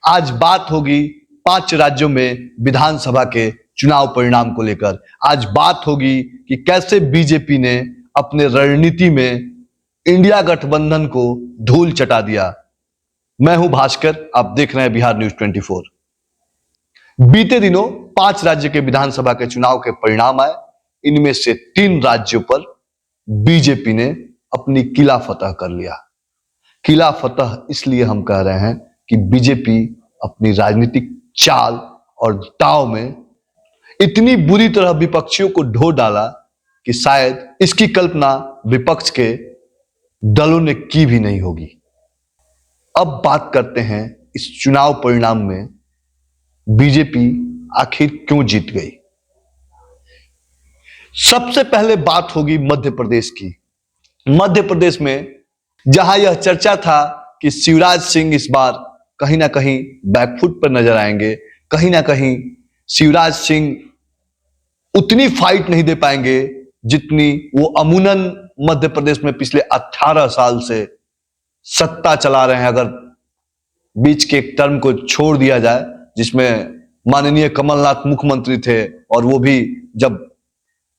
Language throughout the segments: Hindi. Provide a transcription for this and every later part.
आज बात होगी 5 राज्यों में विधानसभा के चुनाव परिणाम को लेकर। आज बात होगी कि कैसे बीजेपी ने अपने रणनीति में इंडिया गठबंधन को धूल चटा दिया। मैं हूं भास्कर, आप देख रहे हैं बिहार न्यूज 24। बीते दिनों 5 राज्य के विधानसभा के चुनाव के परिणाम आए। इनमें से 3 राज्यों पर बीजेपी ने अपनी किला फतह कर लिया। किला फतह इसलिए हम कह रहे हैं कि बीजेपी अपनी राजनीतिक चाल और दांव में इतनी बुरी तरह विपक्षियों को ढो डाला कि शायद इसकी कल्पना विपक्ष के दलों ने की भी नहीं होगी। अब बात करते हैं इस चुनाव परिणाम में बीजेपी आखिर क्यों जीत गई। सबसे पहले बात होगी मध्य प्रदेश की। मध्य प्रदेश में जहां यह चर्चा था कि शिवराज सिंह इस बार कहीं ना कहीं बैकफुट पर नजर आएंगे, कहीं ना कहीं शिवराज सिंह उतनी फाइट नहीं दे पाएंगे जितनी वो अमूनन मध्य प्रदेश में पिछले 18 साल से सत्ता चला रहे हैं। अगर बीच के एक टर्म को छोड़ दिया जाए जिसमें माननीय कमलनाथ मुख्यमंत्री थे और वो भी जब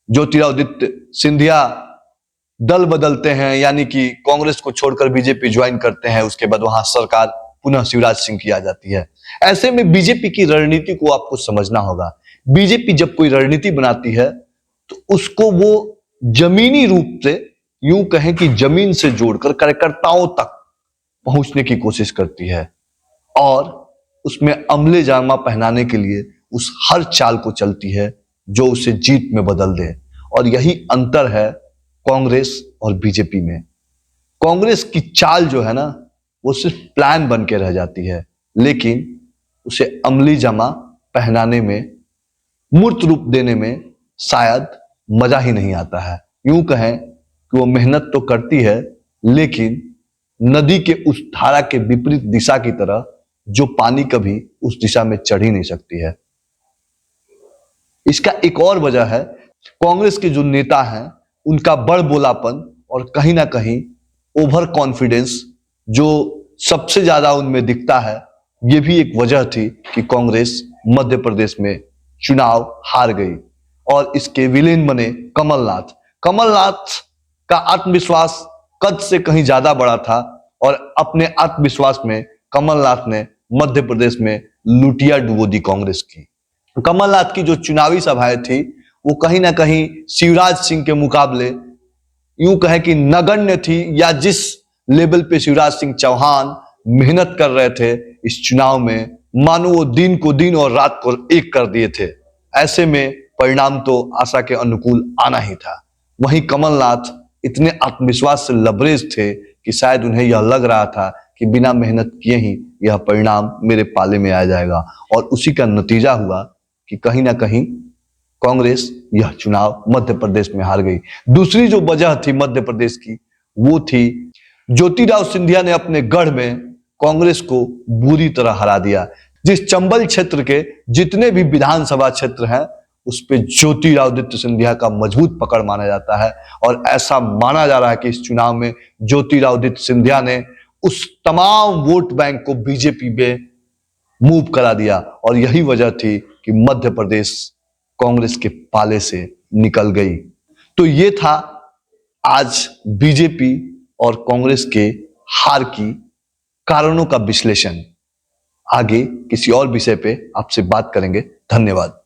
ज्योतिरादित्य सिंधिया दल बदलते हैं, यानी कि कांग्रेस को छोड़कर बीजेपी ज्वाइन करते हैं, उसके बाद वहां सरकार पुनः शिवराज सिंह की आ जाती है। ऐसे में बीजेपी की रणनीति को आपको समझना होगा। बीजेपी जब कोई रणनीति बनाती है तो उसको वो जमीनी रूप से, यूं कहें कि जमीन से जोड़कर कार्यकर्ताओं तक पहुंचने की कोशिश करती है और उसमें अमले जामा पहनाने के लिए उस हर चाल को चलती है जो उसे जीत में बदल दे। और यही अंतर है कांग्रेस और बीजेपी में। कांग्रेस की चाल जो है ना, वो सिर्फ प्लान बन के रह जाती है, लेकिन उसे अमली जामा पहनाने में, मूर्त रूप देने में शायद मजा ही नहीं आता है। यूं कहें कि वो मेहनत तो करती है लेकिन नदी के उस धारा के विपरीत दिशा की तरह, जो पानी कभी उस दिशा में चढ़ ही नहीं सकती है। इसका एक और वजह है, कांग्रेस के जो नेता हैं उनका बड़बोलापन और कहीं ना कहीं ओवर कॉन्फिडेंस जो सबसे ज्यादा उनमें दिखता है। यह भी एक वजह थी कि कांग्रेस मध्य प्रदेश में चुनाव हार गई और इसके विलेन बने कमलनाथ। कमलनाथ का आत्मविश्वास कद से कहीं ज्यादा बड़ा था और अपने आत्मविश्वास में कमलनाथ ने मध्य प्रदेश में लुटिया डुबो दी कांग्रेस की। कमलनाथ की जो चुनावी सभाएं थी वो कहीं ना कहीं शिवराज सिंह के मुकाबले यूं कहें कि नगण्य थी, या जिस लेवल पे शिवराज सिंह चौहान मेहनत कर रहे थे इस चुनाव में, मानो वो दिन को दिन और रात को एक कर दिए थे। ऐसे में परिणाम तो आशा के अनुकूल आना ही था। वहीं कमलनाथ इतने आत्मविश्वास से लबरेज थे कि शायद उन्हें यह लग रहा था कि बिना मेहनत किए ही यह परिणाम मेरे पाले में आ जाएगा, और उसी का नतीजा हुआ कि कहीं ना कहीं कांग्रेस यह चुनाव मध्य प्रदेश में हार गई। दूसरी जो वजह थी मध्य प्रदेश की, वो थी ज्योतिरादित्य सिंधिया ने अपने गढ़ में कांग्रेस को बुरी तरह हरा दिया। जिस चंबल क्षेत्र के जितने भी विधानसभा क्षेत्र हैं उस पे ज्योतिरादित्य सिंधिया का मजबूत पकड़ माना जाता है, और ऐसा माना जा रहा है कि इस चुनाव में ज्योतिरादित्य सिंधिया ने उस तमाम वोट बैंक को बीजेपी में मूव करा दिया, और यही वजह थी कि मध्य प्रदेश कांग्रेस के पाले से निकल गई। तो ये था आज बीजेपी और कांग्रेस के हार की कारणों का विश्लेषण। आगे किसी और विषय पे आपसे बात करेंगे। धन्यवाद।